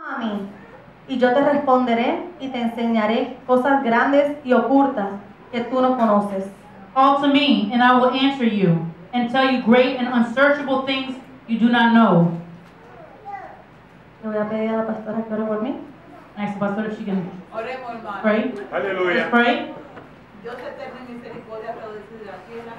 A mí, y yo te responderé y te enseñaré cosas grandes y ocultas que tú no conoces. Call to me, and I will answer you, and tell you great and unsearchable things you do not know. Le voy a pedir a la pastora que ore por mí. Next, Pastor, if she can Oremos, hermano. pray. Aleluya. Let's pray. Dios eterno y misericordia, pero desde la tierra,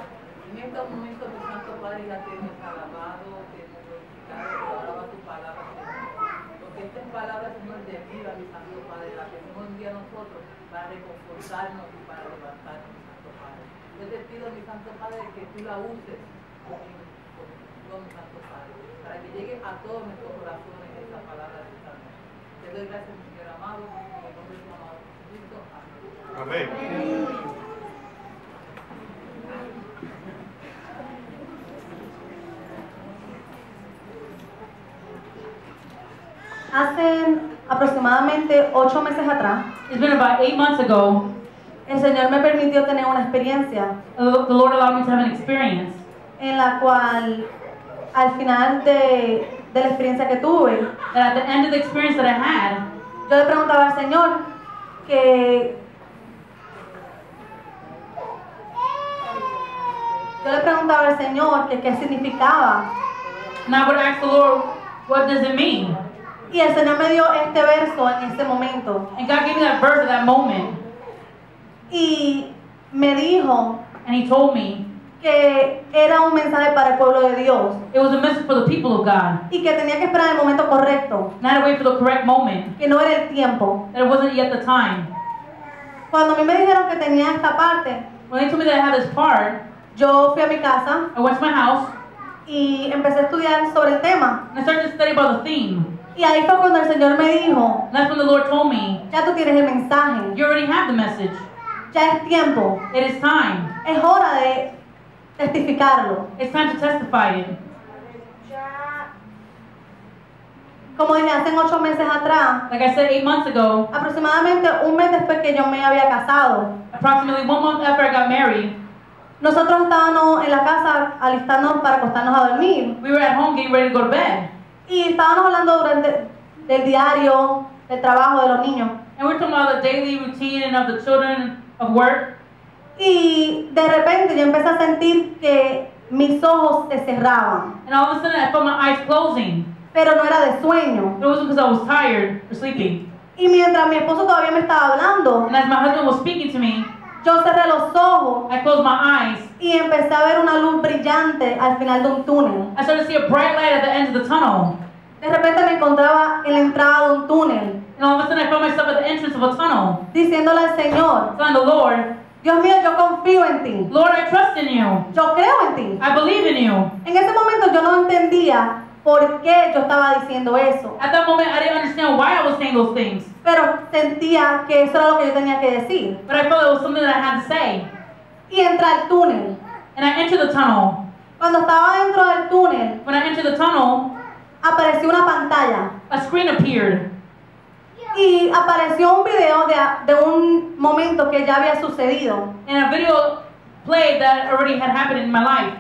en estos momentos, mi Santo Padre, ya te hemos alabado, te hemos glorificado, te alaba tu palabra, Señor. Porque esta palabra, Señor, de vida, mi Santo Padre, la que nos envía a nosotros para reconfortarnos y para levantarnos, mi Santo Padre. Yo te pido, mi Santo Padre, que tú la uses con mi Santo Padre, para que llegue a todos nuestros corazones esa palabra de Santo. Te doy gracias, mi Señor amado, en el nombre de tu amado Jesucristo. Amén. Amén. Hace aproximadamente 8 meses atrás, It's been about 8 months ago. el Señor me permitió tener una experiencia The Lord allowed me to have an experience en la cual, al final de la experiencia que tuve, that at the end of the experience that I had, yo le preguntaba al Señor que qué significaba, and I would ask the Lord, what does it mean? y el Señor me dio este verso en ese momento And God gave me that verse at that moment, y me dijo and He told me que era un mensaje para el pueblo de Dios it was a message for the people of God. y que tenía que esperar el momento correcto, And I had to wait for the correct moment, que no era el tiempo. that it wasn't yet the time. Cuando a mí me dijeron que tenía esta parte, When they told me that I had this part, yo fui a mi casa I went to my house, y empecé a estudiar sobre el tema. and I started to study about the theme. Y ahí fue cuando el Señor me dijo, And that's when the Lord told me, ya tú tienes el mensaje, you already have the message. ya es tiempo, It is time. es hora de testificarlo. It's time to testify it. Como dije, hace 8 meses atrás, Like I said 8 months ago, aproximadamente un mes después que yo me había casado, approximately 1 month after I got married, nosotros estábamos en la casa alistándonos para acostarnos a dormir. we were at home getting ready to go to bed. Y estábamos hablando durante del diario, del trabajo de los niños. And we're talking about the daily routine and of the children of work. Y de repente yo empecé a sentir que mis ojos se cerraban, And all of a sudden I felt my eyes closing. pero no era de sueño. It wasn't because I was tired or sleeping. Y mientras mi esposo todavía me estaba hablando, And as my husband was speaking to me, yo cerré los ojos I closed my eyes. y empecé a ver una luz brillante al final de un túnel. I started to see a bright light at the end of the tunnel. De repente me encontraba en la entrada de un túnel, And all of a sudden I found myself at the entrance of a tunnel. diciéndole al Señor, Telling the Lord, Dios mío, yo confío en ti, Lord, I trust in you. yo creo en ti. I believe in you. En ese momento yo no entendía por qué yo estaba diciendo eso, At that moment I didn't understand why I was saying those things. pero sentía que eso era lo que yo tenía que decir. But I felt it was something that I had to say. Y entré al túnel. And I entered the tunnel. Cuando estaba dentro del túnel, When I entered the tunnel, apareció una pantalla a screen appeared. y apareció un video de un momento que ya había sucedido. And a video played that already had happened in my life.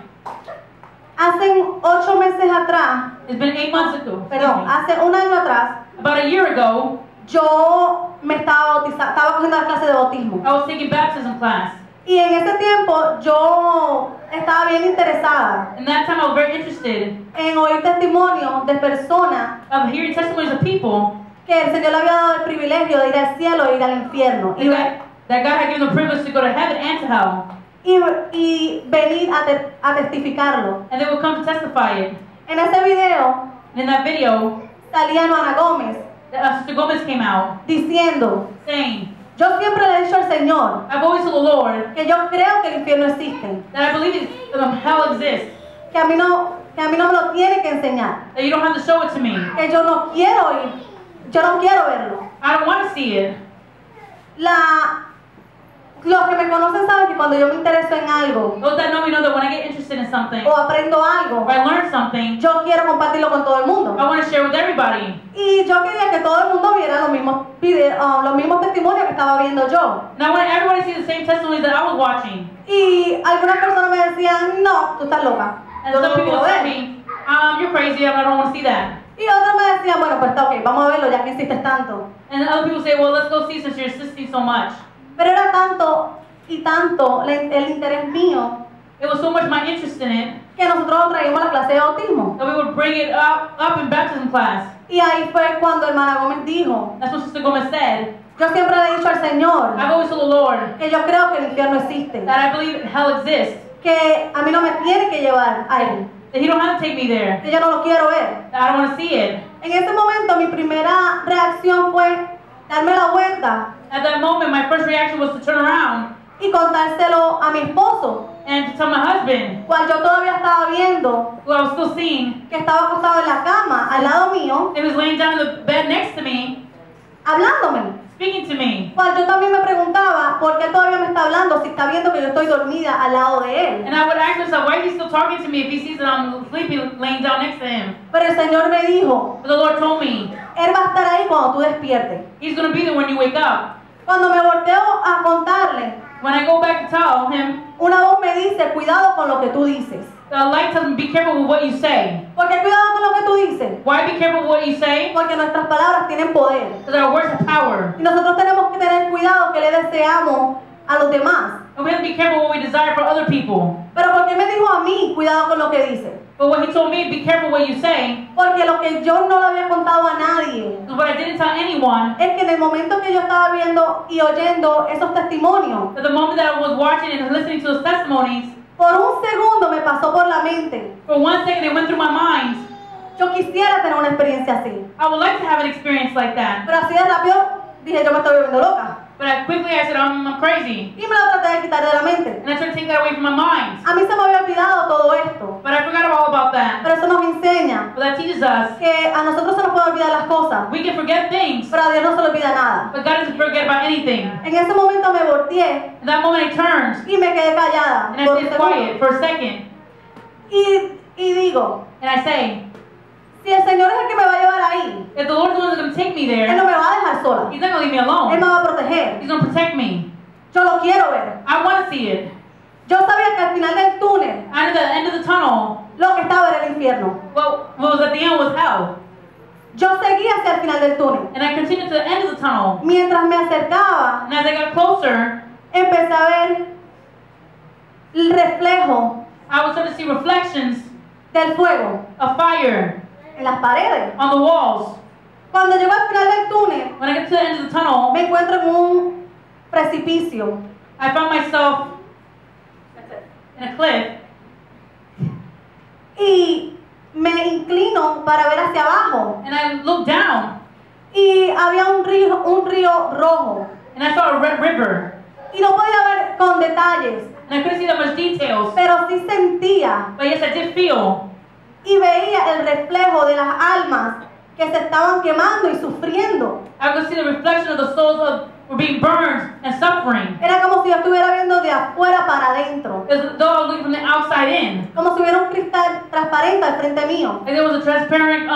Hace 8 meses atrás, It's been 8 months ago. perdón, hace un año atrás, About a year ago, yo me estaba bautizando, estaba cogiendo la clase de bautismo. I was taking baptism class. Y en ese tiempo yo estaba bien interesada And that time I was very interested en oír testimonios de personas of hearing testimonies of people que el Señor le había dado el privilegio de ir al cielo e ir al infierno. that God had given the privilege to go to heaven and to hell. Y venir a testificarlo. And they would come to testify it. En ese video And in that video, salía Ana Gómez Sister Gomez came out diciendo, saying, yo siempre le he dicho al Señor I've always told the Lord que yo creo que el infierno existe, that I believe hell exists, que a mí no me lo tiene que enseñar, that you don't have to show it to me. que yo no quiero verlo. I don't want to see it. Los que me conocen saben que cuando yo me intereso en algo Those that know me know that when I get interested in something, o aprendo algo, or I learn something, yo quiero compartirlo con todo el mundo. I want to share with everybody. Y yo quería que todo el mundo viera los mismos los mismos testimonios que estaba viendo yo. And I want everybody to see the same testimonies that I was watching. Y algunas personas me decían, no, tú estás loca. And Yo no some lo people quiero would tell ver. me, you're crazy, I don't want to see that. Y otros me decían, bueno, pues está ok, vamos a verlo ya que insistes tanto. And other people say, well, let's go see since you're insisting so much. Pero era tanto y tanto el interés mío It was so much my interest in it que nosotros lo traíamos a la clase de bautismo. that we would bring it up in baptism class. Y ahí fue cuando hermana Gómez dijo, That's what Sister Gomez said. yo siempre le he dicho al Señor I've always told the Lord que yo creo que el infierno existe, that I believe hell exists, que a mí no me tiene que llevar a él, that He don't have to take me there, que yo no lo quiero ver. that I don't want to see it. En ese momento mi primera reacción fue darme la vuelta At that moment, my first reaction was to turn around y contárselo a mi esposo, and to tell my husband, cual yo todavía estaba viendo who I was still seeing, que estaba acostado en la cama al lado mío, he was laying down in the bed next to me, hablándome. speaking to me. Cual yo también me preguntaba por qué todavía me está hablando si está viendo que yo estoy dormida al lado de él. And I would ask myself, why is he still talking to me if he sees that I'm sleeping, laying down next to him? Pero el Señor me dijo, But the Lord told me, Él va a estar ahí cuando tú despiertes. He's going to be there when you wake up. Cuando me volteo a contarle, When I go back to tell him, una voz me dice, cuidado con lo que tú dices. the light tells me, be careful with what you say. ¿Por qué cuidado con lo que tú dices? Why be careful with what you say? Porque nuestras palabras tienen poder. Because our words have power. Y nosotros tenemos que tener cuidado que le deseamos a los demás. And we have to be careful what we desire for other people. Pero ¿por qué me dijo a mí, cuidado con lo que dices? But what he told me, be careful what you say, Porque lo que yo no le había contado a nadie is what I didn't tell anyone. es que en el momento que yo estaba viendo y oyendo esos testimonios, At the moment that I was watching and listening to those testimonies, por un segundo me pasó por la mente, for 1 second it went through my mind, yo quisiera tener una experiencia así. I would like to have an experience like that. Pero así de rápido dije, yo me estoy volviendo loca. But I said, I'm crazy. Y me lo traté de quitar de la mente. And I tried to take that away from my mind. A mí se me había olvidado todo esto. But I forgot all about that. Pero eso nos enseña But that teaches us que a nosotros se nos puede olvidar las cosas, we can forget things, pero a Dios no se le olvida nada. but God doesn't forget about anything. En ese momento me volteé In that moment I turned y me quedé callada and I por un stayed segundo. quiet for a second. Y digo, And I say, si el Señor es el que me va a llevar ahí, if the Lord's the one who's going to take me Él there, no me va a dejar sola. He's not going to leave me Él alone. me va a proteger. He's going to protect me. Yo lo quiero ver. I want to see it. Yo sabía que al final del túnel Out of the end of the tunnel, lo que estaba era el infierno. what was at the end was hell. Yo seguía hacia el final del túnel. And I continued to the end of the tunnel. Mientras me acercaba, And as I got closer, empecé a ver el reflejo I was starting to see reflections del fuego of fire en las paredes. on the walls. Cuando llego al final del túnel, When I get to the end of the tunnel, me encuentro en un precipicio. I found myself in a cliff. Y me inclino para ver hacia abajo. And I looked down Y había un río rojo. and I saw a red river. Y no podía ver con detalles, And I couldn't see that much details. pero sí sentía But yes, I did feel. y veía el reflejo de las almas que se estaban quemando y sufriendo. I could see the reflection of the souls of were being burned and suffering. Era como si yo estuviera viendo de afuera para adentro. It was as though I was looking from the outside in. Como si hubiera un cristal transparente al frente mío. Like there was a transparent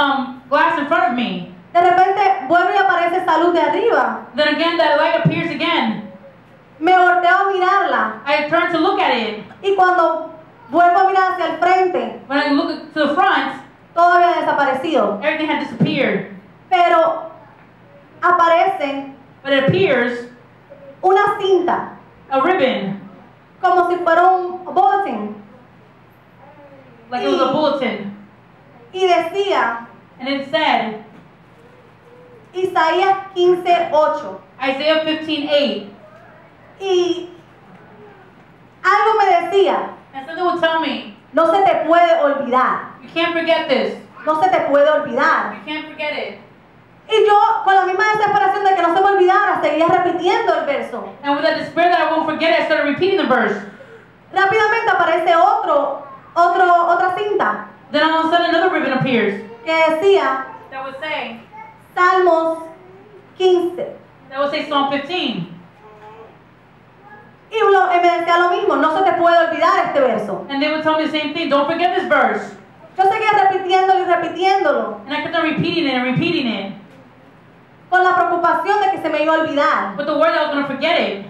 glass in front of me. De repente vuelve y aparece esa luz de arriba. Then again, that light appears again. Me volteo a mirarla. I turned to look at it. Y cuando vuelvo a mirar hacia el frente, When I looked to the front, todo había desaparecido. everything had disappeared. Pero aparece But it appears una cinta, a ribbon, como si fuera un bulletin. like it was a bulletin. Y decía, And it said, Isaías 15:8. Isaiah 15:8. Y algo me decía, And something would tell me, no se te puede olvidar, you can't forget this. no se te puede olvidar. You can't forget it. Y yo, con la misma desesperación de que no se me olvidara, seguía repitiendo el verso. And with that despair that I won't forget it, I started repeating the verse. Rápidamente aparece otra cinta Then all of a sudden another ribbon appears que decía that would say, Salmos 15. that would say Psalm 15. Y me decía lo mismo, no se te puede olvidar este verso. And they would tell me the same thing, don't forget this verse. Yo seguía repitiéndolo y repitiéndolo, And I kept on repeating it and repeating it. con la preocupación de que se me iba a olvidar. But the word I was going to forget it.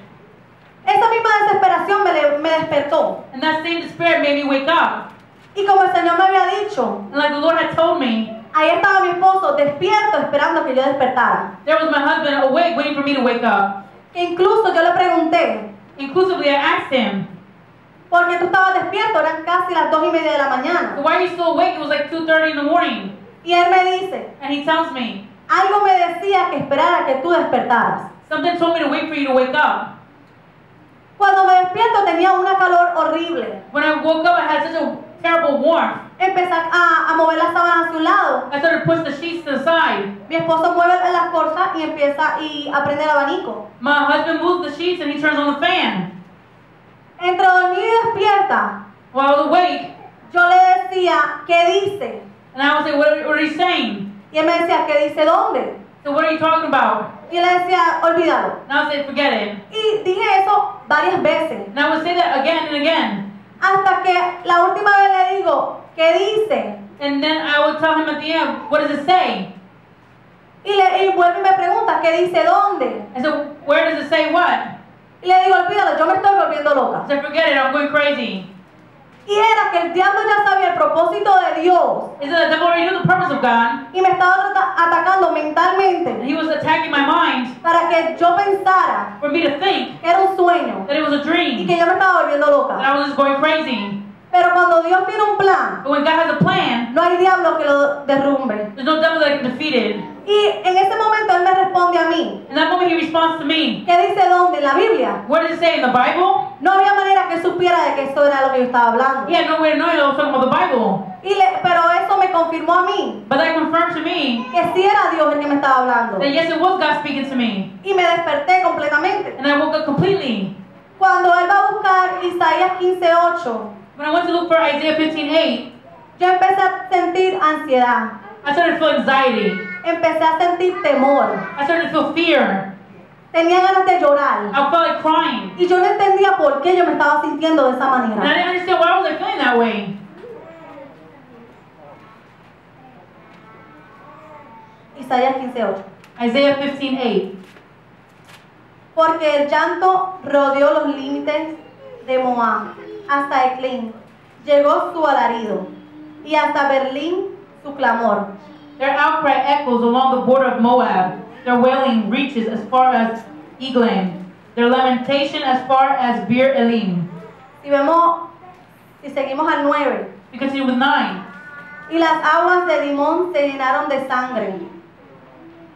Esa misma desesperación me despertó. And that same despair made me wake up. Y como el Señor me había dicho, And like the Lord had told me, Ahí estaba mi esposo despierto esperando que yo despertara. There was my husband awake, waiting for me to wake up. Que incluso yo le pregunté, Inclusively, I asked him, ¿por qué tú estabas despierto? Eran casi las 2:30 de la mañana. "So why are you still awake? It was like 2:30 in the morning." Y él me dice, And he tells me, algo me decía que esperara que tú despertaras. "Something told me to wait for you to wake up." Cuando me despierto tenía una calor horrible. When I woke up, I had such a terrible warmth. Empecé a mover las sábanas hacia un lado. I started to push the sheets to the side. Mi esposo mueve las cosas y empieza a prender el abanico. My husband moves the sheets and he turns on the fan. Entre dormida y despierta, While I was awake, yo le decía, ¿qué dice? and I would say, what are you saying? Y él me decía, ¿qué dice dónde? So what are you talking about? Y yo le decía, olvídalo. And I would say, forget it. Y dije eso varias veces. And I would say that again and again. Hasta que la última vez le digo, ¿qué dice? And then I would tell him at the end, what does it say? Y vuelve y me pregunta, ¿qué dice dónde? I said, where does it say what? Y le digo, olvídalo, yo me estoy volviendo loca. I said, forget it, I'm going crazy. Y era que el diablo ya sabía el propósito de Dios Is that the devil already knew the purpose of God? y me estaba atacando And mentalmente he was attacking my mind para que yo pensara for me to think que era un sueño that it was a y dream, que yo me estaba volviendo that loca. I was just going crazy. Pero cuando Dios tiene un plan, But when God has a plan, no hay diablo que lo derrumbe. there's no devil that can defeat it. Y en ese momento Él me responde a mí. In that moment, he responds to me. ¿Qué dice dónde? En la Biblia. What does it say in the Bible? No había manera que supiera de que eso era lo que yo estaba hablando. He had no way to know I was talking about the Bible. Pero eso me confirmó a mí But that confirmed to me que sí era Dios el que me estaba hablando. that yes, it was God speaking to me. Y me desperté completamente. And I woke up completely. Cuando Él va a buscar Isaías 15:8, When I went to look for Isaiah 15:8, yo empecé a sentir ansiedad. I started to feel anxiety. Empecé a sentir temor. I started to feel fear. Tenía ganas de llorar. I felt like crying. Y yo no entendía por qué yo me estaba sintiendo de esa And I manera. didn't understand why was I feeling that way. Isaías 15:8. Isaiah 15:8. Porque el llanto rodeó los límites de Moab, hasta Eclín llegó su alarido, y hasta Berlín su clamor. Their outcry echoes along the border of Moab. Their wailing reaches as far as Eglaim. Their lamentation as far as Beer Elim. Si seguimos al 9, We continue with 9. y las aguas de Dimón se llenaron de sangre,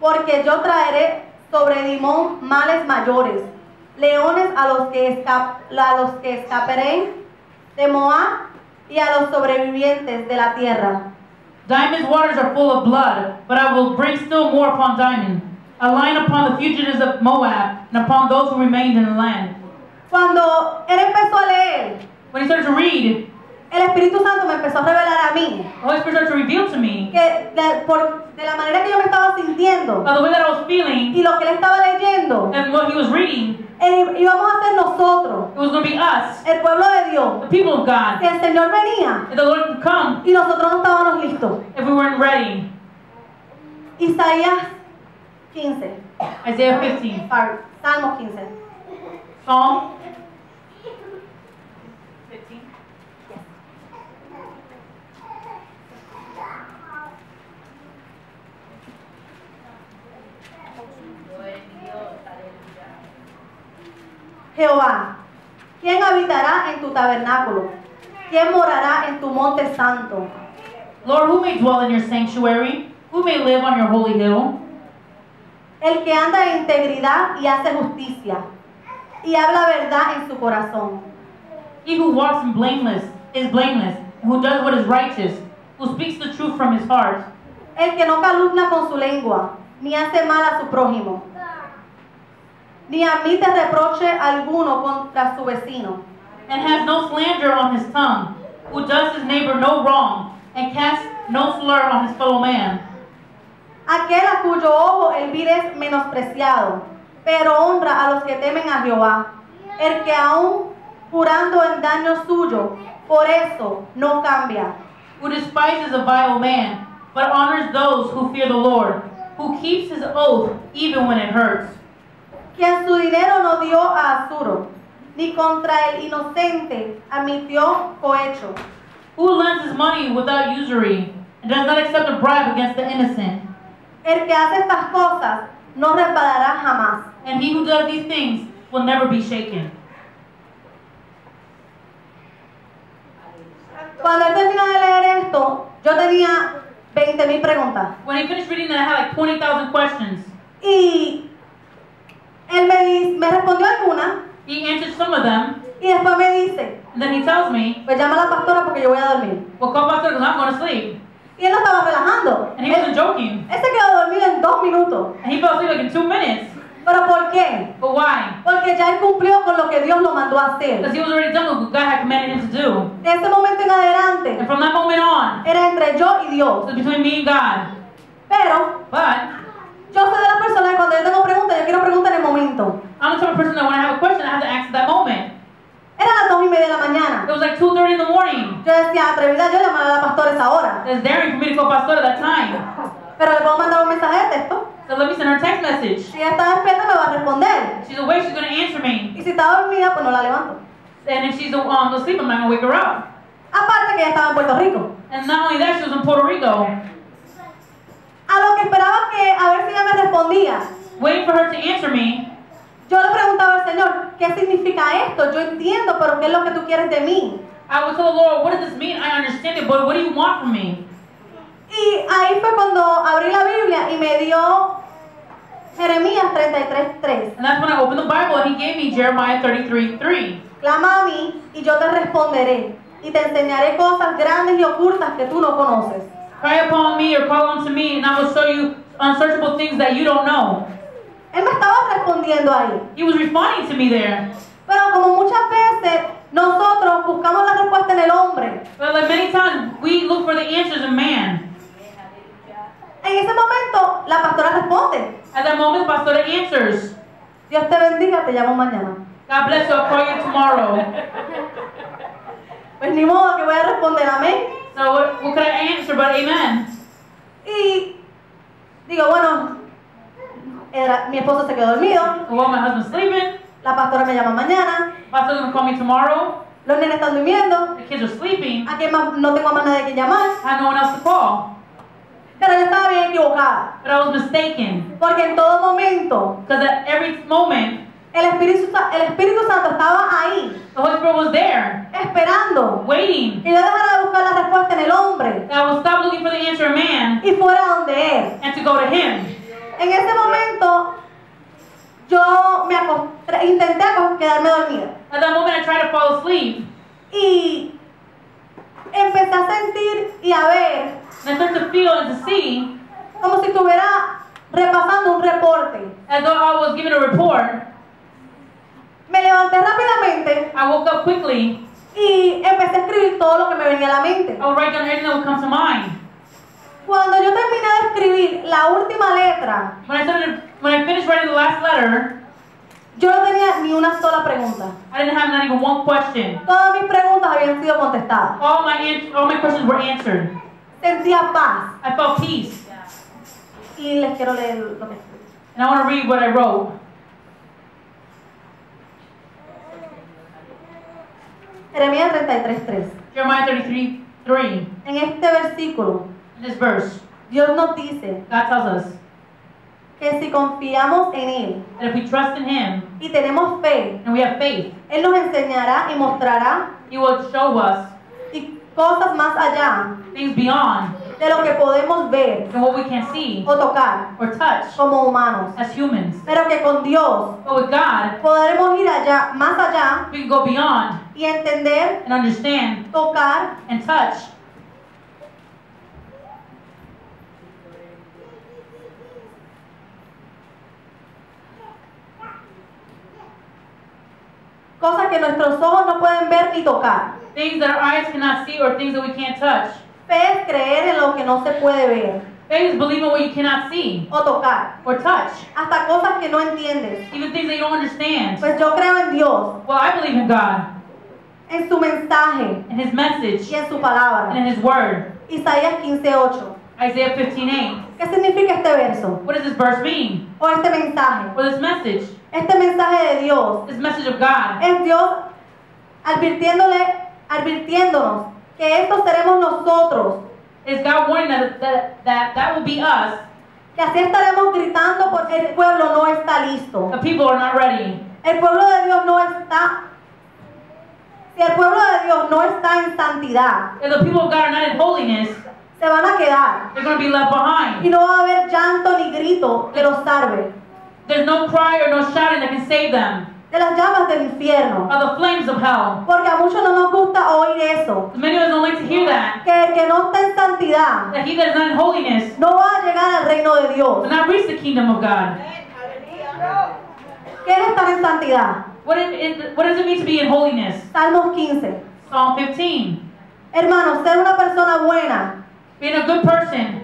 porque yo traeré sobre Dimón males mayores, leones a los que escaparé de Moab y a los sobrevivientes de la tierra. Diamond's waters are full of blood, but I will bring still more upon Diamond. A line upon the fugitives of Moab, and upon those who remained in the land. Cuando él empezó a leer, When he started to read, el Espíritu Santo me empezó a revelar a mí the Holy Spirit started to reveal to me que de la manera que yo me estaba sintiendo by the way that I was feeling y lo que él estaba leyendo, and what he was reading, íbamos a ser nosotros, it was going to be us, el pueblo de Dios, the people of God. que el Señor venía That the Lord would come y nosotros no estábamos listos. if we weren't ready. Isaías 15, Isaiah 15. Salmos 15. Psalm 15. Jehová, ¿quién habitará en tu tabernáculo? ¿Quién morará en tu monte santo? Lord, who may dwell in your sanctuary? Who may live on your holy hill? El que anda en integridad y hace justicia, y habla verdad en su corazón. He who walks in blameless is blameless, and who does what is righteous, who speaks the truth from his heart. El que no calumnia con su lengua, ni hace mal a su prójimo, ni admite reproche alguno contra su vecino. And has no slander on his tongue, who does his neighbor no wrong, and casts no slur on his fellow man. Aquel a cuyo ojo el vil es menospreciado, pero honra a los que temen a Jehová. El que aún jurando en daño suyo, por eso no cambia. Who despises a vile man, but honors those who fear the Lord, who keeps his oath even when it hurts. Quien su dinero no dio a Asuro, ni contra el inocente admitió cohecho. Who lends his money without usury, and does not accept a bribe against the innocent. El que hace estas cosas no resbalará jamás. And he who does these things will never be shaken. Cuando él terminó de leer esto, yo tenía 20,000 preguntas. When he finished reading that, I had like 20,000 questions. Y él me respondió algunas He answered some of them, y después me dice, and then he tells me, pues llama a la pastora porque yo voy a dormir. well, call Pastor because I'm going to sleep. Y él no estaba relajando. And he wasn't joking. Él se quedó dormido en 2 minutos. And he fell asleep like in 2 minutes. ¿Pero por qué? But why? Porque ya él cumplió con lo que Dios lo mandó a hacer. Because he was already done with what God had commanded him to do. De ese momento en adelante, And from that moment on, era entre yo y it Dios. was between me and God. Pero But yo soy de las personas que cuando yo tengo preguntas, yo quiero preguntar en el momento. I'm the type of person that when I have a question, I have to ask at that moment. Era las 2:30 de la mañana. It was like 2:30 in the morning. Yo decía, atrevida yo llamar a la pastora a esa hora. It's daring for me to call Pastor at that time. Pero le puedo mandar un mensaje de texto. So let me send her a text message. Si ella está despierta, me va a responder. She's awake, she's going to answer me. Y si está dormida, pues no la levanto. And if she's asleep, I'm not going to wake her up. Aparte que ella estaba en Puerto Rico. And not only that, she was in Puerto Rico. A lo que esperaba que a ver si ella me respondía. Waiting for her to answer me. Yo le preguntaba al Señor, ¿qué significa esto? Yo entiendo, pero ¿qué es lo que tú quieres de mí? I would tell the Lord, what does this mean? I understand it, but what do you want from me? Y ahí fue cuando abrí la Biblia y me dio Jeremías 33:3. And that's when I opened the Bible and he gave me Jeremiah 33:3. Clama a mí y yo te responderé y te enseñaré cosas grandes y ocultas que tú no conoces. Cry upon me or call unto me, and I will show you unsearchable things that you don't know. Él me estaba respondiendo ahí. He was responding to me there. Pero como muchas veces nosotros buscamos la respuesta en el hombre, But like many times, we look for the answers in man. en ese momento la pastora responde. At that moment, Pastor answers, Dios te bendiga, te llamo mañana. God bless you, I'll call you tomorrow. Pues ni modo que voy a responder amén. So what could I answer but amen? Y digo, bueno, mi esposo se quedó dormido, Well, my husband's sleeping. la pastora me llama mañana, Pastor's going to call me tomorrow. los nenes están durmiendo, The kids are sleeping. ¿a quién más? No tengo a más nadie que llamar. I have no one else to call. Pero yo estaba bien equivocada, But I was mistaken. porque en todo momento Because at every moment, el Espíritu Santo estaba ahí, the Holy Spirit was there, esperando waiting. que yo dejara de buscar la respuesta en el hombre That I would stop looking for the answer in man y fuera donde él. and to go to him. En ese momento yo intenté quedarme dormida At that moment, I tried to fall asleep. y empecé a sentir y a ver And I started to feel and to see como si estuviera repasando un reporte. as though I was giving a report. Me levanté rápidamente I woke up quickly. y empecé a escribir todo lo que me venía a la mente. I would write down everything that would come to mind. Cuando yo terminé de escribir la última letra, When I finished writing the last letter, yo no tenía ni una sola pregunta. I didn't have not even one question. Todas mis preguntas habían sido contestadas. All my questions were answered. Sentía paz. I felt peace. Y les quiero leer lo que escribí. And I want to read what I wrote. Jeremías 33:3. Jeremiah 33:3. En este versículo, In this verse, Dios nos dice God tells us que si confiamos en Él that if we trust in Him y tenemos fe, and we have faith, Él nos enseñará y mostrará He will show us y cosas más allá things beyond de lo que podemos ver than what we can see o tocar or touch como humanos. as humans. Pero que con Dios But with God, podremos ir allá, más allá we can go beyond y entender, and understand tocar and touch cosas que nuestros ojos no pueden ver ni tocar. things that our eyes cannot see or things that we can't touch. Fe es creer en lo que no se puede ver Faith is believing what you cannot see o tocar, or touch, hasta cosas que no entiendes. even things that you don't understand. Pues yo creo en Dios, Well, I believe in God, en su mensaje in His message, y en su and palabra. in His word. Isaías 15:8. Isaiah 15:8. ¿Qué significa este verso? What does this verse mean? O este mensaje. Or this message? Este mensaje de Dios This message of God es Dios advirtiéndonos que estos seremos nosotros is God warning that that will be us. Que así estaremos gritando porque el pueblo no está listo. The people are not ready. El pueblo de Dios no está. Si el pueblo de Dios no está en santidad, If the people of God are not in holiness, se van a quedar. they're going to be left Y behind. no va a haber llanto ni grito que los salve There's no cry or no shouting that can save them de las llamas del infierno. of the flames of hell. Porque a muchos no nos gusta oír eso. Many of us don't like to hear that. Que el que no está en santidad That he that is not in holiness no va a llegar al reino de Dios. will not reach the kingdom of God. ¿Qué es estar en santidad? What does it mean to be in holiness? Salmos 15. Psalm 15. Hermanos, ser una persona buena, Being a good person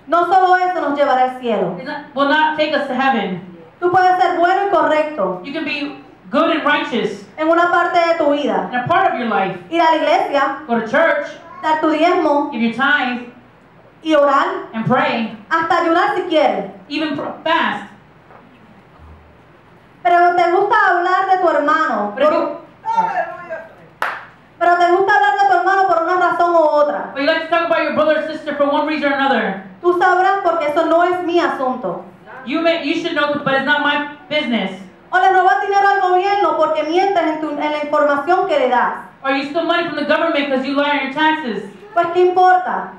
no solo eso nos llevará al cielo. will not take us to heaven. Tú puedes ser bueno y correcto You can be good and righteous en una parte de tu vida. in a part of your life. Ir a la iglesia, Go to church, dar tu diezmo give your tithe, y orar, and pray, hasta ayunar si quieres. even fast. Pero te gusta hablar de tu hermano. But if you, Pero te gusta hablar de tu hermano por una razón u otra. but you like to talk about your brother or sister for one reason or another, Tú sabrás porque eso no es mi asunto. you should know, but it's not my business. O le robas dinero al gobierno porque mientes en la información que le das. Or you steal money from the government because you lie on your taxes. Pues ¿qué importa?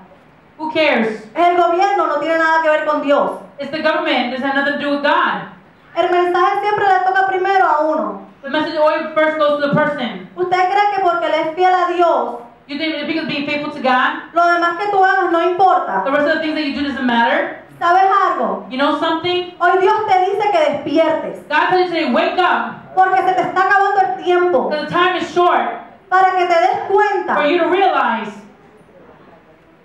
Who cares? El gobierno no tiene nada que ver con Dios. It's the government. It has nothing to do with God. El mensaje siempre le toca primero a uno. The message always first goes to the person. ¿Usted cree que porque le es fiel a Dios, You think if because being faithful to God, lo demás que tú hagas no importa? the rest of the things that you do doesn't matter? ¿Sabes algo? You know something? Hoy Dios te dice que despiertes. God tells you today, wake up, Porque se te está acabando el tiempo. because the time is short Para que te des cuenta for you to realize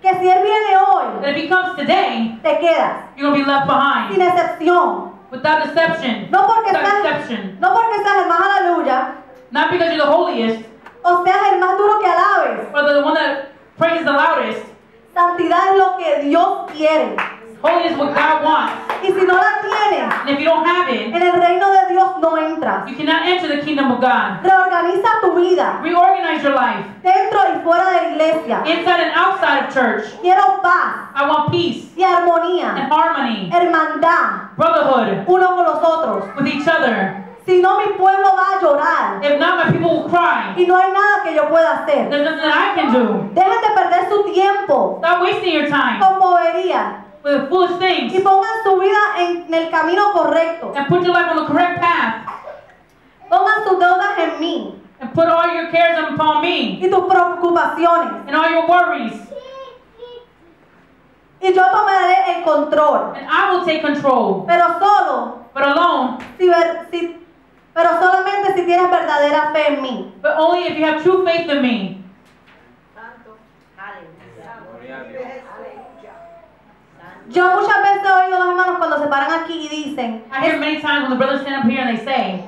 que si Él viene hoy, that if He comes today, te quedas. you're going to be left behind. Sin excepción. Without deception. No porque Without seas, deception. no porque seas el más aleluya, Not because you're the holiest, o seas el más duro que alabes. or the one that praises the loudest. Santidad es lo que Dios quiere. Holiness is what God wants. Y si no la tienes, And if you don't have it, en el reino de Dios no entras. you cannot enter the kingdom of God. Reorganiza tu vida, Reorganize your life, dentro y fuera de la iglesia. inside and outside of church. Quiero paz I want peace y armonía, and harmony, hermandad, brotherhood uno con los otros. with each other. Si no, mi pueblo va a llorar If not, my people will cry. y no hay nada que yo pueda hacer. There's nothing that I can do. Dejen de perder su tiempo Stop wasting your time con bobería with foolish things y pongan su vida en el camino correcto. and put your life on the correct path Pongan sus deudas en mí and put all your cares upon me y tus preocupaciones. and all your worries, Y yo tomaré el control. and I will take control. Pero solo But alone, pero solamente si tienes verdadera fe en mí. but only if you have true faith in me. Yo muchas veces he oído a los hermanos cuando se paran aquí y dicen, I hear many times when the brothers stand up here and they say,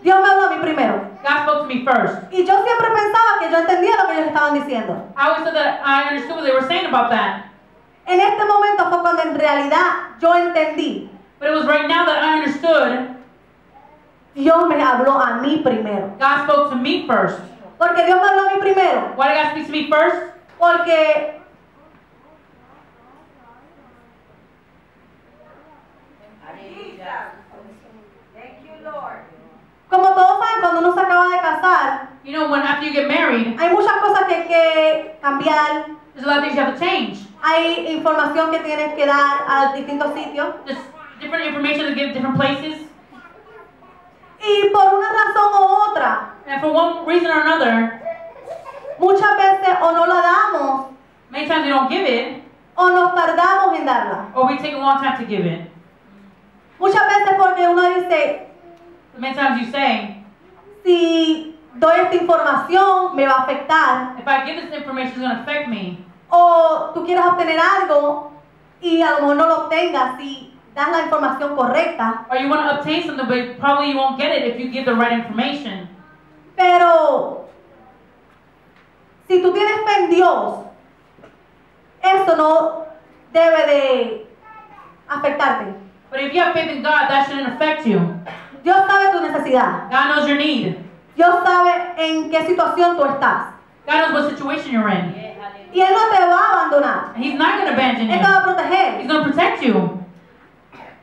Dios me habló a mí primero. God spoke to me first. Y yo siempre pensaba que yo entendía lo que ellos estaban diciendo. I always said that I understood what they were saying about that. En este momento fue cuando en realidad yo entendí. But it was right now that I understood Dios me habló a mí primero. God spoke to me first. Porque Dios me habló a mí primero. Why did God speak to me first? Porque como todos saben, cuando uno se acaba de casar, You know, when after you get married, hay muchas cosas que hay que cambiar. there's a lot of things you have to change. Hay información que tienes que dar a distintos sitios. There's different information to give different places. Y por una razón u otra, And for one reason or another, muchas veces o no la damos many times we don't give it, o nos tardamos en darla. or we take a long time to give it. Muchas veces porque uno dice, Many times you say, si doy esta información me va a afectar. if I give this information, it's going to affect me. O tú quieres obtener algo y a lo mejor no lo obtengas si das la información correcta. Or you want to obtain something, but probably you won't get it if you give the right information. Pero si tú tienes fe en Dios, eso no debe de afectarte. But if you have faith in God, that shouldn't affect you. Dios sabe tu necesidad. God knows your need. Dios sabe en qué situación tú estás. God knows what situation you're in. Y Él no te va a abandonar. And He's not going to abandon Él te va a you. proteger. He's going to protect you.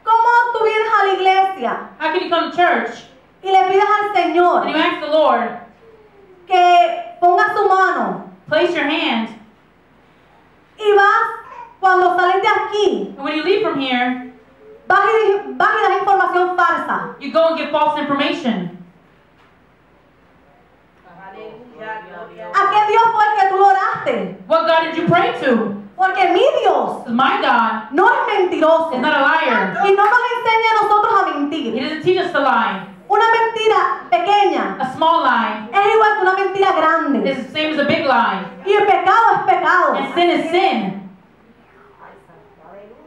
¿Cómo tú vienes a la iglesia How can you come to church y le pides al and Señor you ask the Lord, que ponga su mano place your hand, y vas, cuando sales de aquí, and when you leave from here, vas y das información falsa? you go and give false information? ¿A qué Dios fue el que tú oraste? What God did you pray to? Porque mi Dios Because my God no es mentiroso is not a liar. y no nos enseña a nosotros a He mentir. doesn't teach us to lie. Una mentira pequeña A small lie es igual que una mentira grande. is the same as a big lie. Y el pecado es pecado. And sin is sin.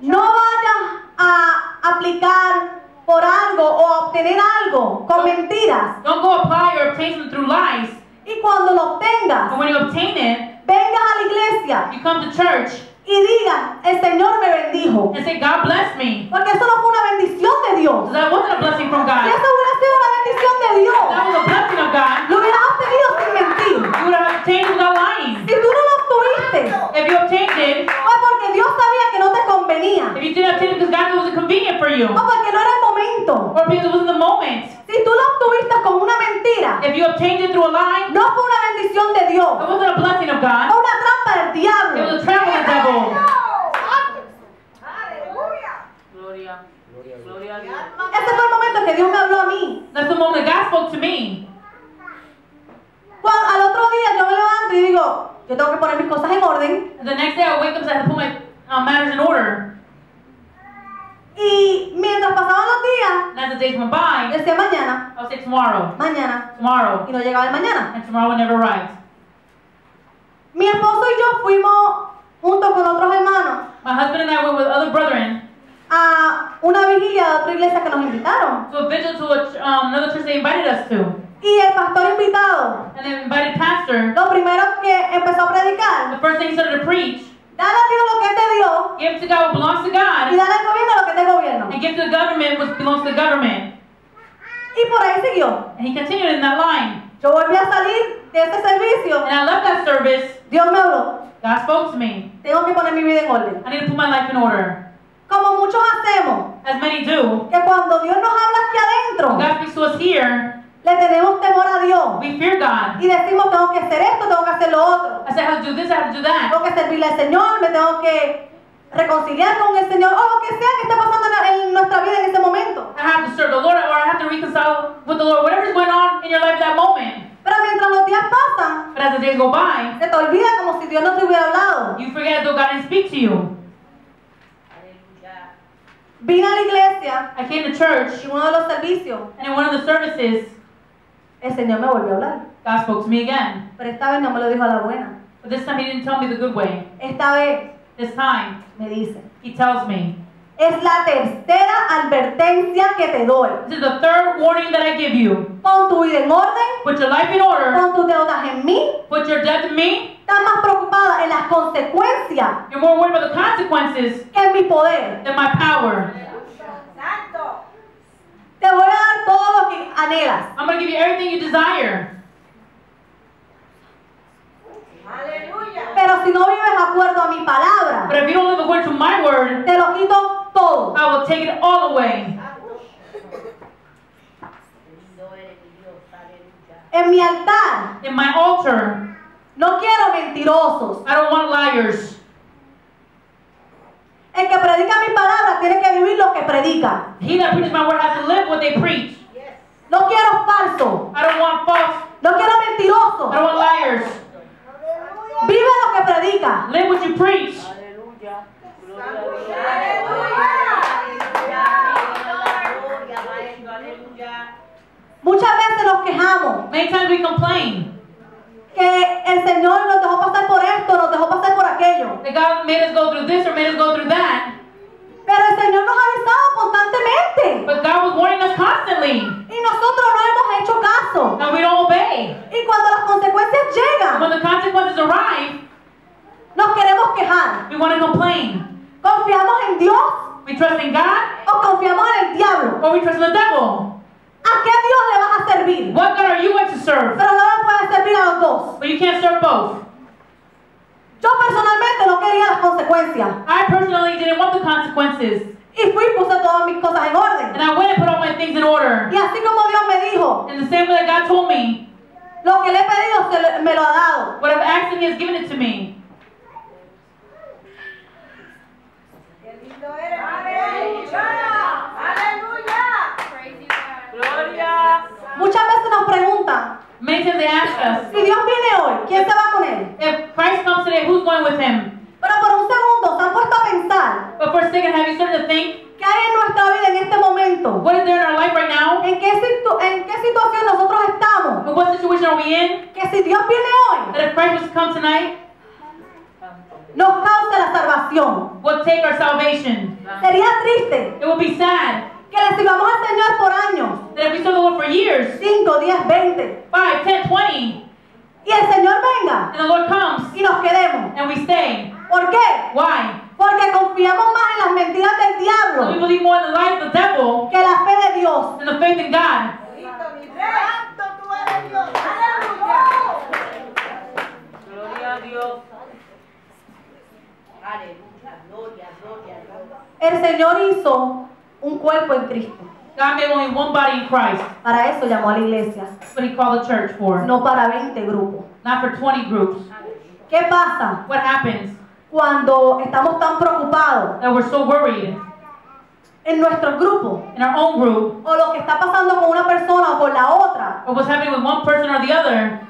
No vayas a aplicar por algo o a obtener algo con mentiras. Don't go apply or obtain them through lies. Y cuando lo obtengas, But when you obtain it, vengas a la iglesia you come to church y digas, el Señor me bendijo. and say, God bless me. Porque eso no fue una bendición de Dios. So that wasn't a blessing from Si God. eso hubiera sido una bendición de Dios, That was a blessing of God. lo hubieras obtenido sin mentir. You would have obtained without lying. Si tú no lo obtuviste, If you obtained it, fue porque Dios sabía que no te convenía. if you didn't obtain it because God knew it wasn't convenient for you, O porque no era el momento. or because it wasn't the moment. Si tú lo obtuviste con una mentira, If you obtained it through a lie, no fue una bendición de Dios. it wasn't a blessing of Fue God. una trampa del It diablo. was a trap of the devil. Gloria. Gloria a Dios. Ese fue el momento que Dios me habló a mí. That's the moment that God spoke to me. Al otro día yo me levanto y digo, yo tengo que poner mis cosas en orden. The next day I wake up and I have to put my matters in order. Y mientras pasaban los días, And as the days went by, decía mañana, I would say tomorrow, mañana, tomorrow, y no llegaba el mañana. and tomorrow would never arrive. Mi esposo y yo fuimos junto con otros hermanos My husband and I went with other brethren a una vigilia de otra iglesia que nos invitaron. to a vigil to another church they invited us to. Y el pastor invitado, And the invited pastor, lo primero que empezó a predicar, the first thing he started to preach, dale a Dios lo que Él te dio give to God what belongs to y God, dale al gobierno lo que es del gobierno. and give to the government what belongs to the government. Y por ahí siguió. And he continued in that line. Yo volví a salir de ese servicio. And I left that service. Dios me habló. God spoke to me. Tengo que poner mi vida en orden. I need to put my life in order. Como muchos hacemos, As many do. que cuando Dios nos habla aquí adentro, When God speaks to us here, le tenemos temor a Dios. we fear God. Y decimos, tengo que hacer esto, tengo que hacer lo otro. I say, I have to do this, I have to do that. Tengo que servirle al Señor, me tengo que reconciliar con el Señor, o lo que sea que esté pasando en nuestra vida en ese momento. I have to serve the Lord, or I have to reconcile with the Lord. Whatever's going on in your life at that moment. Pero mientras los días pasan, But as the days go by, se te olvida como si Dios no te hubiera hablado. you forget as though God didn't speak to you. Vine a la iglesia I came to church, en uno de los servicios, and in one of the services, el Señor me volvió a hablar. God spoke to me again. Pero esta vez no me lo dijo a la buena. But this time He didn't tell me the good way. Esta vez This time, me dice, He tells me, es la tercera advertencia que te doy. this is the third warning that I give you. Pon tu vida en orden, Put your life in order. pon tus deudas en mí. Put your debt in me. Estás más preocupada en las consecuencias You're more worried about the consequences que en mi poder. than my power. Te voy a dar todo lo que anhelas. I'm going to give you everything you desire. Pero si no vives de acuerdo a mi palabra, But if you don't live according to my word, te lo quito todo. I will take it all away. En mi altar In my altar, no quiero mentirosos. I don't want liars. El que predica mi palabra tiene que vivir lo que predica. He that preaches my word has to live what they preach. No quiero falso. I don't want false. No quiero I mentiroso. don't want liars. Vive lo que predica. Live what you preach. Aleluya. Gloria a Dios. Muchas veces nos quejamos Many times we complain que el Señor nos dejó pasar por esto, nos dejó pasar por aquello. that God made us go through this or made us go through that. Pero el Señor nos ha avisado constantemente But God was warning us constantly, y nosotros no hemos hecho caso. and we don't obey. Y cuando las consecuencias And llegan, when the consequences arrive, nos queremos quejar. we want to complain. ¿Confiamos en Dios We trust in God o confiamos en el diablo? or we trust in the devil. ¿A qué Dios le vas a servir? What God are you going to serve? Pero no le puedes servir a los dos. But you can't serve both. Yo personalmente no quería las consecuencias. I personally didn't want the consequences. Y fui y puse todas mis cosas en orden. And I went and put all my things in order. Y así como Dios me dijo, In the same way that God told me, lo que le he pedido me lo ha dado. what I've asked Him, He has given it to me. Gloria. Muchas veces nos preguntan, Many times they ask us, si Dios viene hoy, ¿quién se va con él? if Christ comes today, who's going with Him? Pero por un segundo se han puesto a pensar, But for a second, have you started to think, ¿qué hay en nuestra vida en este momento? what is there in our life right now? ¿En qué situación nosotros estamos? And what situation are we in? Que si Dios viene hoy, That if Christ was to come tonight, nos cause la salvación. will take our salvation. Sería triste It would be sad que le sirvamos al Señor por años, that if we serve the Lord for years, 5, 10, 20, 5, 10, 20, y el Señor venga and the Lord comes y nos quedemos. and we stay. ¿Por qué? Why? Porque confiamos más en las mentiras del Because we diablo believe more in the lies of the devil que la fe de Dios. than the faith in God. Gloria a Dios. El Señor hizo un cuerpo en Cristo. God made only one body in Christ. Para eso llamó a la iglesia, That's what He called the church for. no para 20 grupos. Not for 20 groups. ¿Qué pasa What happens cuando estamos tan preocupados that we're so worried en nuestro grupo in our own group, o lo que está pasando con una persona o con la otra or what's happening with one person or the other,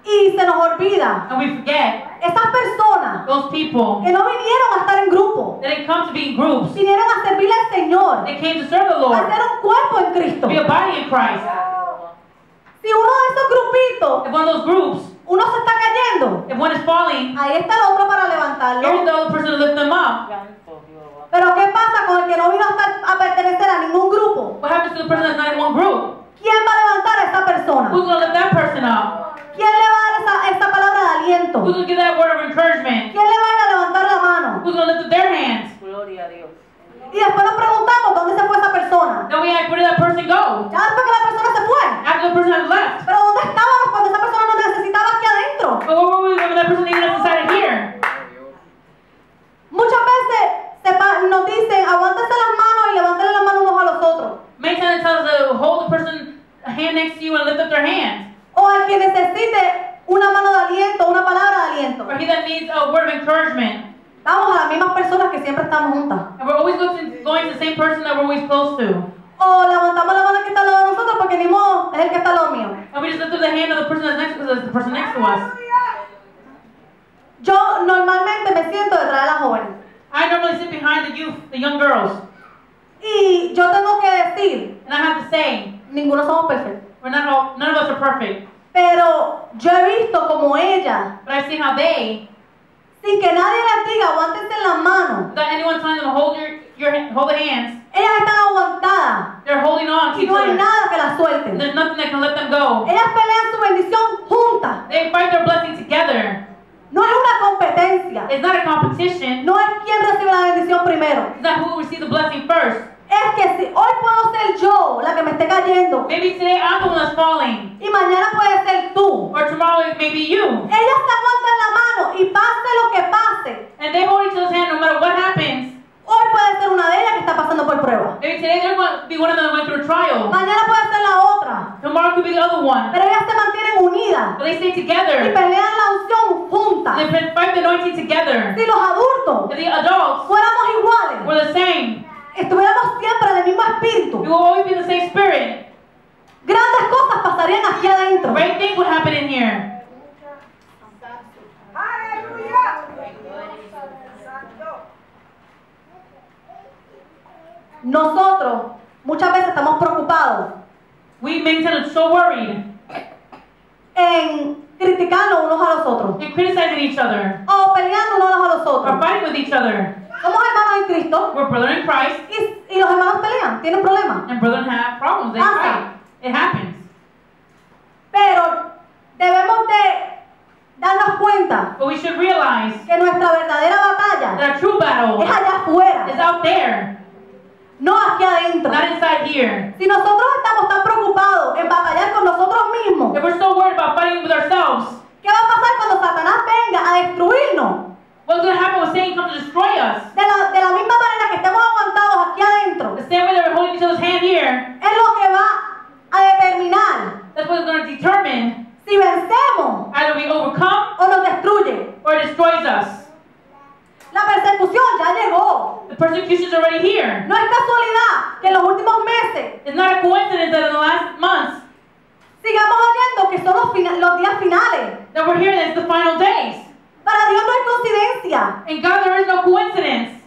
y se nos olvida and we forget esas personas those people que no vinieron a estar en grupo, that didn't come to be in groups? vinieron a servirle al Señor, They came to serve the a Lord, ser un cuerpo en to Cristo. be a body in Christ. Si uno de esos grupitos, If one of those groups, uno se está cayendo, if one is falling, ahí está el otro para here's levantarlo. the other person to lift them up. Pero ¿qué pasa con el que no vino a pertenecer a ningún grupo? What happens to the person that's not in one group? ¿Quién va a levantar a esa persona? Who's going to lift that person up? ¿Quién le va a dar esa palabra de aliento? Who's going to give that word of encouragement? ¿Quién le va a ir a levantar la mano? Who's going to lift up their hands? Gloria a Dios. Y después nos preguntamos dónde se fue esa persona. Then we ask, where did that person go? Ya después que la persona se fue. After the person has left. Pero ¿dónde estábamos cuando esa persona nos necesitaba aquí adentro? But where were we when that person needed us inside of here? Muchas veces nos dicen, aguántense las manos y levántenle las manos unos a los otros. Many times it tells us to hold the person a hand next to you and lift up their hands. O al que necesite una mano de aliento, una palabra de aliento. Or he that needs a word of encouragement. Estamos a las mismas personas que siempre estamos juntas. And we're always going to the same person that we're always close to. O levantamos la mano que está al lado de nosotros porque ni modo, es el que está al lado mío. And we just lift up the hand of the person that's next to us, the person next to us. Yo normalmente me siento detrás de las jóvenes. I normally sit behind the youth, the young girls. Y yo tengo que decir, And I have to say, ninguno somos perfectos. none of us are perfect. Pero yo he visto como ella, But I've seen how they, sin que nadie les diga, aguántense en las manos. without anyone telling them to hold the hands, Ellas están aguantadas they're holding on to y each no hay other. nada que las suelte. There's nothing that can let them go. Ellas pelean su bendición juntas. They fight their blessing together. No es una competencia. It's not a competition. No es quien recibe la bendición primero. It's not who will receive the blessing first. Es que si hoy puedo ser yo la que me esté cayendo Maybe today I'm the one that's falling, y mañana puede ser tú. or tomorrow it may be you. Ellas se aguantan la mano y pase lo que pase. And they hold each other's hand no matter what happens. Hoy puede ser una de ellas que está pasando por prueba. Maybe today they're going to be one of them that went through a trial. Mañana puede ser la otra. Tomorrow could be the other one. Pero ellas se mantienen unidas But they stay y together. pelean la unción juntas. They fight the anointing together. Si los adultos If the adults fuéramos iguales, were the same, estuviéramos siempre en el mismo espíritu, we will always be the same spirit. grandes cosas pasarían aquí adentro. Great things would happen in here. Nosotros muchas veces estamos preocupados We may tend to so worried en criticarnos unos a los otros and criticizing each other o peleando unos a los or otros. fighting with each other. Somos hermanos en Cristo We're brother in Christ, y los hermanos pelean, tienen problemas. and brethren have problems. They fight. It happens. Pero debemos de darnos cuenta But we should realize que nuestra verdadera batalla that our true battle es allá afuera, is out there, no aquí adentro. not inside here. Si nosotros estamos tan preocupados en batallar con nosotros mismos, If we're so worried about fighting with ourselves, ¿qué va a pasar cuando Satanás venga a destruirnos? destroys us. La persecución ya llegó. The persecution is already here. No es casualidad que en los últimos meses It's not a coincidence that in the last months sigamos oyendo que son los días finales. that we're hearing it's the final days. Para Dios no hay coincidencia. In God there is no coincidence.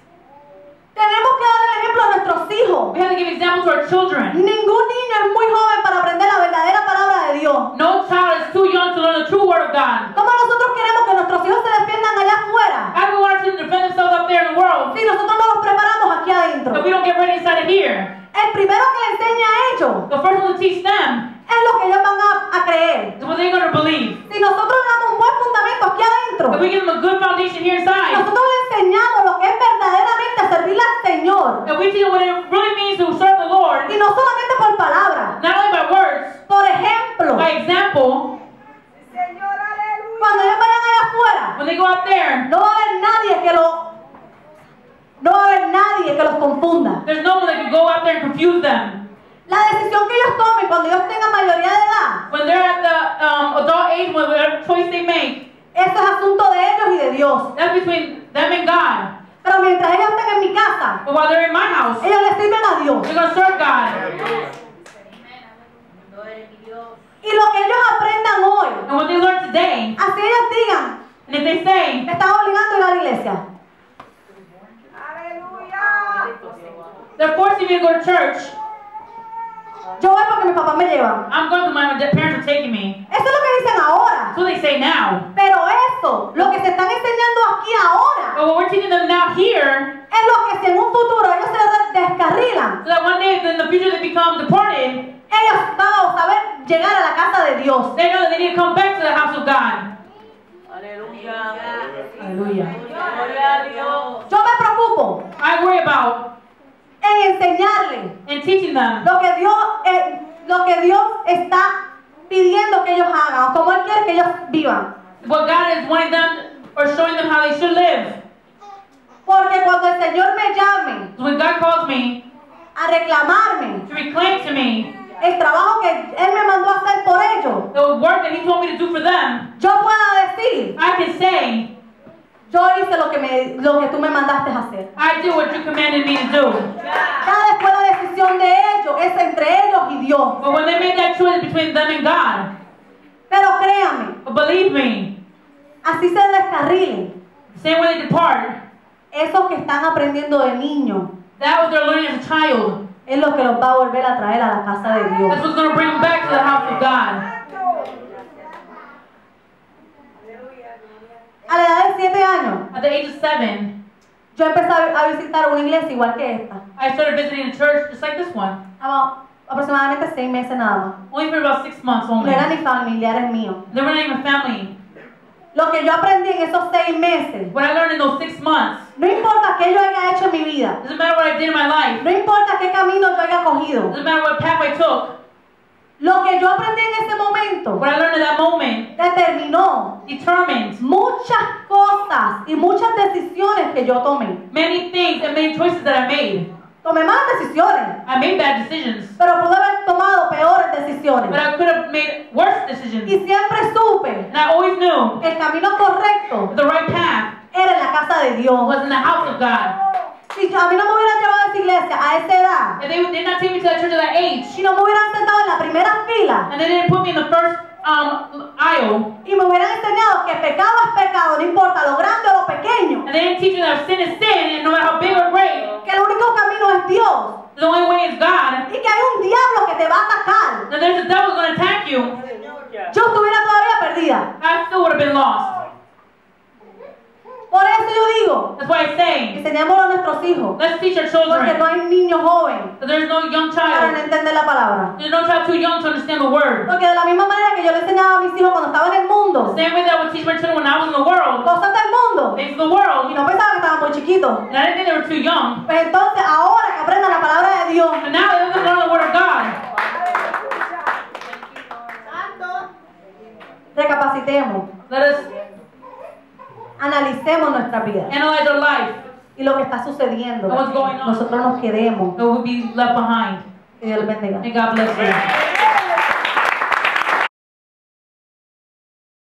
Tenemos que dar el ejemplo a nuestros hijos. We have to give example to our children. Ningún niño es muy joven para aprender la verdadera palabra de Dios. No child is too young to learn the true word of God. ¿Cómo nosotros queremos que nuestros hijos se defiendan allá afuera How do we want our children to defend themselves up there in the world si nosotros no los preparamos aquí adentro? if we don't get ready inside of here? El primero que le enseña a ellos The first one to teach them es lo que ellos van a creer. is what they're going to believe. Si nosotros le damos un buen fundamento aquí adentro, If we give them a good foundation here inside, nosotros le enseñamos lo que es verdaderamente servirle al Señor. if we teach them what it really means to serve the Lord, Y no solamente por palabras. not only by words, Por ejemplo, by example, cuando ellos vayan allá afuera, when they go out there, no va a haber nadie que los confunda. there's no one that can go out there and confuse them. La decisión que ellos tomen cuando ellos tengan mayoría de edad, When they're at the adult age, whatever choice they make, eso es asunto de ellos y de Dios. that's between them and God. Pero mientras ellos estén en mi casa, But while they're in my house, ellos le sirven a Dios. they're going to serve God. Y lo que ellos aprendan hoy, And what they learn today, así ellos digan, and if they say, me están obligando a ir a la iglesia. they're forcing me to go to church, Yo voy porque mis papás me llevan. I'm going because my parents are taking me. Eso es lo que dicen ahora. That's what they say now. Pero eso, lo que se están enseñando aquí ahora, But what we're teaching them now here, es lo que si en un futuro ellos se descarrilan, so that one day in the future they become departed, ellos van a saber llegar a la casa de Dios. they know that they need to come back to the house of God. Aleluya. Hallelujah. Gloria a Dios. Yo me preocupo I worry about en enseñarles and teaching them lo que Dios está pidiendo que ellos hagan, o como Él quiere que ellos vivan. what God is wanting them or showing them how they should live. Porque cuando el Señor me llame So when God calls me a reclamarme to reclaim to me el trabajo que Él me mandó a hacer por ellos, the work that He told me to do for them, yo pueda decir, I can say, yo hice lo que tú me mandaste a hacer. I do what you commanded me to do. Ya después la decisión de ellos es entre ellos y Dios. But when they made that choice between them and God, Pero créanme, but believe me, así se descarrilen. same way they depart, Esos que están aprendiendo de niños that what they're learning as a child, es lo que los va a volver a traer a la casa de Dios. that's what's going to bring them back to the house of God. A la edad de 7 años, At the age of 7, yo empecé a visitar una iglesia igual que esta. I started visiting a church just like this one. Aproximadamente 6 meses nada más. Only for about 6 months No only. eran ni familiares míos. They weren't even family. Lo que yo aprendí en esos 6 meses, What I learned in those 6 months, no importa qué yo haya hecho en mi vida, doesn't matter what I did in my life, no importa qué camino yo haya cogido, doesn't matter what path I took, lo que yo aprendí en ese momento what I learned in that moment determinó determined muchas cosas y muchas decisiones que yo tomé. many things and many choices that I made. Tomé malas decisiones, I made bad decisions, pero pude haber tomado peores decisiones. but I could have made worse decisions. Y siempre supe And I always knew que el camino correcto the right path era en la casa de Dios. was in the house of God. Si a mí no me hubieran llevado a esa iglesia a esa edad, If they did not take me to that church at that age, si no me hubieran sentado en la primera fila and they didn't put me in the first aisle, y me hubieran enseñado que pecado es pecado, no importa lo grande o lo pequeño, and they didn't teach me that sin is sin, and no matter how big or great, que el único camino es Dios the only way is God, y que hay un diablo que te va a atacar, then there's a devil going to attack you, yo estuviera todavía perdida. I still would have been lost. Por eso yo digo, That's why I say, enseñémoslo a nuestros hijos, let's teach our porque children no hay niño joven that there's no young para no child. entender la palabra. There's no child too young to understand the word. Porque de la misma manera que yo le enseñaba a mis hijos cuando estaba en el mundo, Same way that I would teach my children when I was in the world, cosas del mundo, things of the y world, no pensaba que estaban muy chiquitos. and I didn't think they were too young. Pues entonces ahora que aprendan la palabra de Dios, But now they have to learn the word of God. recapacitemos, Let us analicemos nuestra vida analyze our life, y lo que está sucediendo. What's going on? Nosotros nos quedemos. and we'll be left behind. Que Dios les bendiga. And God bless you.